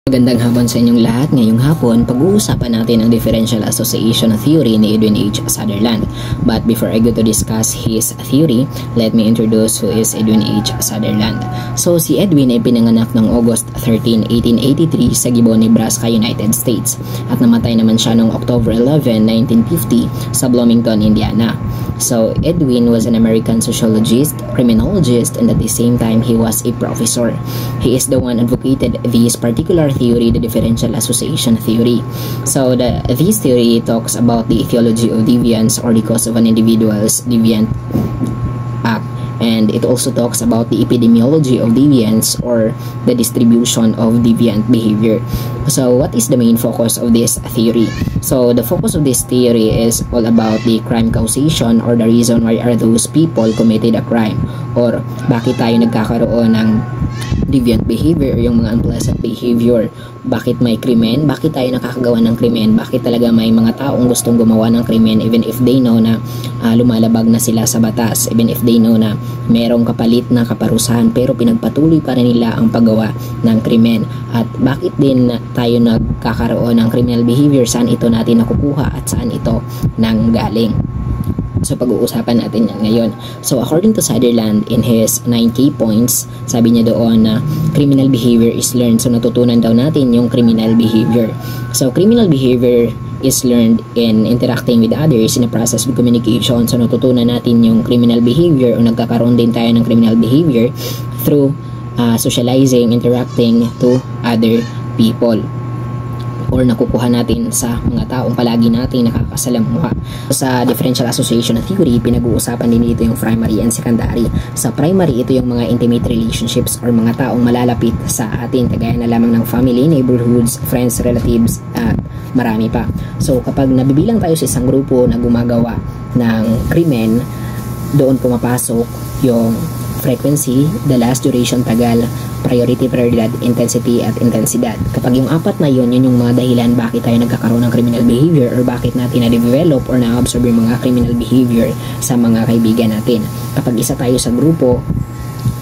Magandang hapon sa inyong lahat. Ngayong hapon, pag-uusapan natin ang differential association theory ni Edwin H. Sutherland. But before I go to discuss his theory, let me introduce who is Edwin H. Sutherland. So, si Edwin ay pinanganak noong August 13, 1883 sa Gibbon, Nebraska, United States. At namatay naman siya noong October 11, 1950 sa Bloomington, Indiana. So, Edwin was an American sociologist, criminologist, and at the same time, he was a professor. He is the one advocated this particular theory, the differential association theory. So, this theory talks about the etiology of deviance or the cause of an individual's deviant act. And it also talks about the epidemiology of deviance or the distribution of deviant behavior. So, what is the main focus of this theory? So, the focus of this theory is all about the crime causation or the reason why are those people committed a crime or bakit tayo nagkakaroon ng deviant behavior, yung mga unpleasant behavior. Bakit may krimen? Bakit tayo nakakagawa ng krimen? Bakit talaga may mga taong gustong gumawa ng krimen even if they know na lumalabag na sila sa batas, even if they know na merong kapalit na kaparusahan pero pinagpatuloy pa rin nila ang paggawa ng krimen. At bakit din tayo nagkakaroon ng criminal behavior? Saan ito natin nakukuha at saan ito nanggaling? So, pag-uusapan natin yan ngayon. So, according to Sutherland, in his 9 key points, sabi niya doon na criminal behavior is learned. So, natutunan daw natin yung criminal behavior. So, criminal behavior is learned in interacting with others in a process of communication. So, natutunan natin yung criminal behavior o nagkakaroon din tayo ng criminal behavior through socializing, interacting to other people, or nakukuha natin sa mga taong palagi nating nakakasalamuha. Sa differential association theory, pinag-uusapan din dito yung primary and secondary. Sa primary, ito yung mga intimate relationships or mga taong malalapit sa atin, kagaya na lamang ng family, neighborhoods, friends, relatives, at marami pa. So, kapag nabibilang tayo sa isang grupo na gumagawa ng krimen, doon pumapasok yung frequency, the last, duration, tagal, priority, prioridad, intensity, at intensidad. Kapag yung apat na yun yung mga dahilan bakit tayo nagkakaroon ng criminal behavior or bakit natin na-develop or na-observe yung mga criminal behavior sa mga kaibigan natin. Kapag isa tayo sa grupo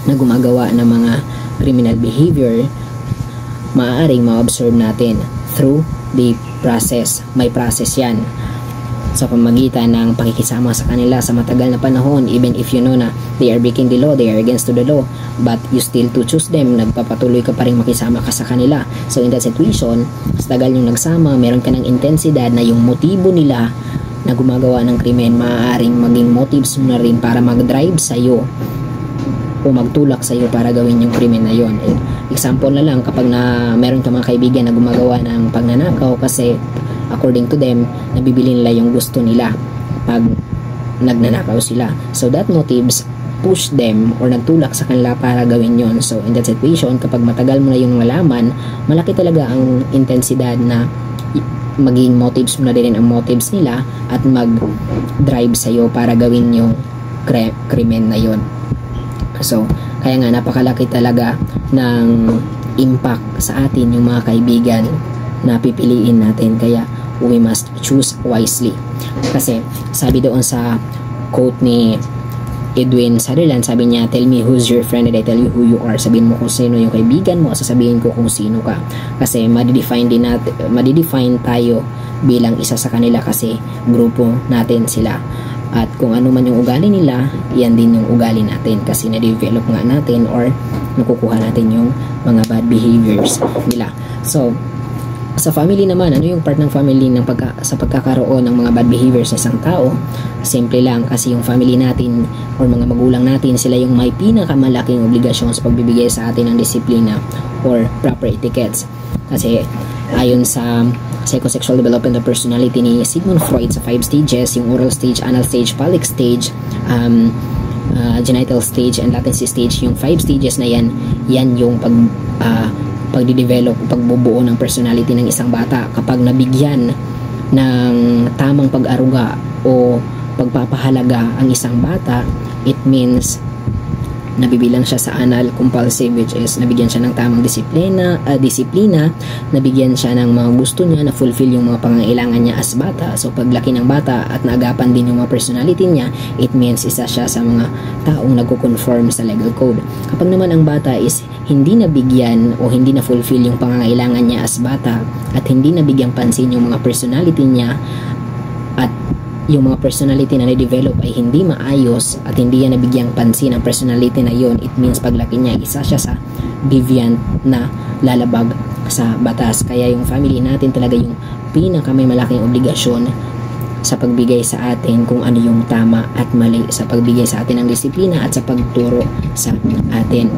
na gumagawa ng mga criminal behavior, maaaring ma-observe natin through the process. May process yan sa pamagitan ng pakikisama sa kanila sa matagal na panahon, even if you know na they are breaking the law, they are against to the law, but you still to choose them, nagpapatuloy ka pa rin makisama ka sa kanila. So in that situation, sa tagal yung nagsama, meron ka ng intensidad na yung motibo nila na gumagawa ng krimen, maaaring maging motives mo na rin para mag-drive sa'yo o magtulak sa'yo para gawin yung krimen na yon. Example na lang, kapag meron ka mga kaibigan na gumagawa ng pagnanakaw kasi according to them, nabibili nila yung gusto nila pag nagnanakaw sila. So that motives push them or nagtulak sa kanila para gawin yon. So in that situation, kapag matagal mo na yung malaman, malaki talaga ang intensidad na maging motives mo na din ang motives nila at mag-drive sa'yo para gawin yung krimen na yon. So, kaya nga napakalaki talaga ng impact sa atin yung mga kaibigan na pipiliin natin, kaya we must choose wisely. Kasi sabi doon sa quote ni Edwin Sutherland, sabi niya, tell me who's your friend and I tell you who you are. Sabihin mo kung sino yung kaibigan mo, sasabihin ko kung sino ka. Kasi madidefine tayo bilang isa sa kanila kasi grupo natin sila. At kung ano man yung ugali nila, yan din yung ugali natin kasi na-develop nga natin or nakukuha natin yung mga bad behaviors nila. So, sa family naman, ano yung part ng family sa pagkakaroon ng mga bad behaviors sa isang tao? Simple lang, kasi yung family natin or mga magulang natin, sila yung may pinakamalaking obligasyon sa pagbibigay sa atin ng disiplina or proper etiquettes. Kasi ayon sa psychosexual development of personality ni Sigmund Freud sa 5 stages, yung oral stage, anal stage, phallic stage, genital stage, and latency stage, yung 5 stages na yan yung pagdidevelop, pagbubuo ng personality ng isang bata. Kapag nabigyan ng tamang pag-aruga o pagpapahalaga ang isang bata, it means nabibilang siya sa anal compulsive, which is nabigyan siya ng tamang disiplina, nabigyan siya ng mga gusto niya, na fulfill yung mga pangangailangan niya as bata. So paglaki ng bata at naagapan din yung mga personality niya, it means isa siya sa mga taong nagko-conform sa legal code. Kapag naman ang bata is hindi nabigyan o hindi na fulfill yung pangangailangan niya as bata at hindi nabigyang pansin yung mga personality niya, at yung mga personality na na-develop ay hindi maayos at hindi yan nabigyang pansin ang personality na yon, it means paglaki niya, isa siya sa deviant na lalabag sa batas. Kaya yung family natin talaga yung pinaka may malaking obligasyon sa pagbigay sa atin kung ano yung tama at mali, sa pagbigay sa atin ng disiplina at sa pagturo sa atin.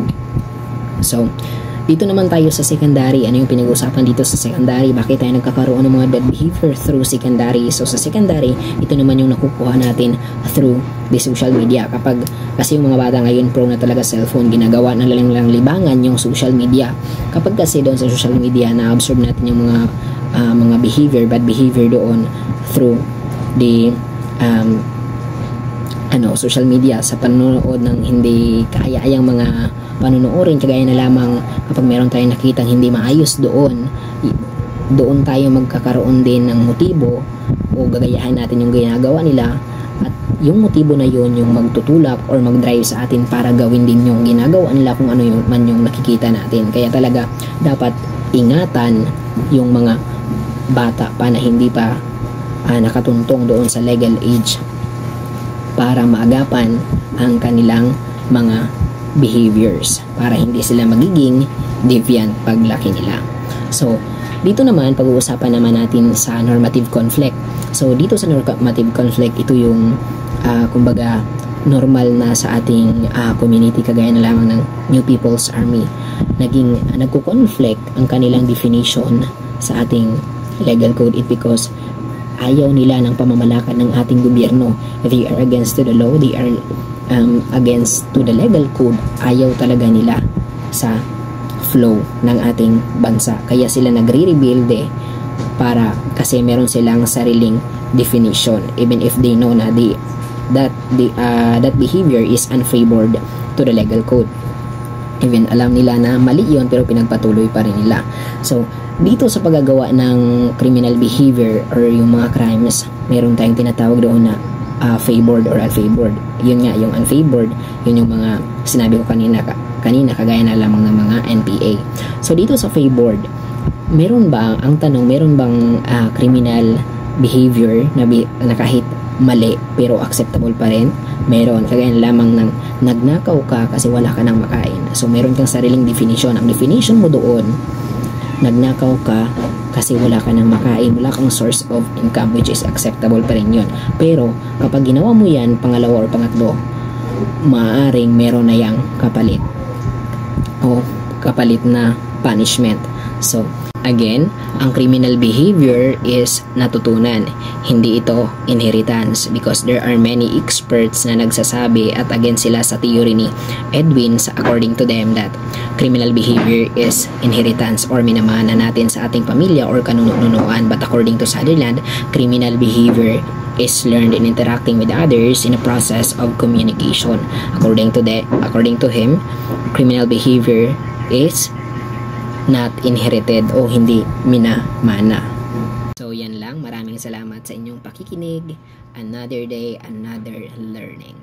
So, dito naman tayo sa secondary. Ano yung pinag-uusapan dito sa secondary? Bakit tayo nagkakaroon ng mga bad behavior through secondary? So sa secondary, ito naman yung nakukuha natin through the social media. Kasi yung mga bata ngayon pro na talaga cellphone, ginagawa na lang libangan yung social media. Kapag kasi doon sa social media, na-absorb natin yung mga behavior, bad behavior doon through the social media, sa panonood ng hindi kaaya-ayang mga panunuorin, kagaya na lamang kapag meron tayong nakitang hindi maayos doon tayo magkakaroon din ng motibo o gagayahin natin yung ginagawa nila, at yung motibo na yun yung magtutulak or mag-drive sa atin para gawin din yung ginagawa nila kung ano yung man yung nakikita natin. Kaya talaga dapat ingatan yung mga bata pa na hindi pa nakatuntong doon sa legal age para maagapan ang kanilang mga behaviors, para hindi sila magiging deviant paglaki nila. So, dito naman, pag-uusapan naman natin sa normative conflict. So, dito sa normative conflict, ito yung kumbaga normal na sa ating community, kagaya na lamang ng New People's Army. Nagko-conflict ang kanilang definition sa ating legal code, because ayaw nila ng pamamalakad ng ating gobyerno. They are against to the law, they are against to the legal code. Ayaw talaga nila sa flow ng ating bansa. Kaya sila nagre-rebuild kasi meron silang sariling definition, even if they know na that behavior is unfavored to the legal code. Even alam nila na mali yun, pero pinagpatuloy pa rin nila. So, dito sa paggagawa ng criminal behavior or yung mga crimes, meron tayong tinatawag doon na favored or unfavored. Yun nga, yung unfavored, yun yung mga sinabi ko kanina kagaya na lamang ng mga NPA. So dito sa favored, meron bang criminal behavior na kahit mali pero acceptable pa rin? Meron, kagaya na lamang ng nagnakaw ka kasi wala ka nang makain. So meron kang sariling definition. Ang definition mo doon, nagnakaw ka kasi wala ka nang makain, wala kang source of income, which is acceptable pa rin yun. Pero kapag ginawa mo yan, pangalawa or pangatlo, maaaring meron na yang kapalit o kapalit na punishment. So again, ang criminal behavior is natutunan, hindi ito inheritance, because there are many experts na nagsasabi at against sila sa theory ni Edwin, according to them, that criminal behavior is inheritance or minamana natin sa ating pamilya or kanununuan. But according to Sutherland, criminal behavior is learned in interacting with others in a process of communication. According to him, criminal behavior is not inherited o hindi minamana. So yan lang, maraming salamat sa inyong pakikinig. Another day, another learning.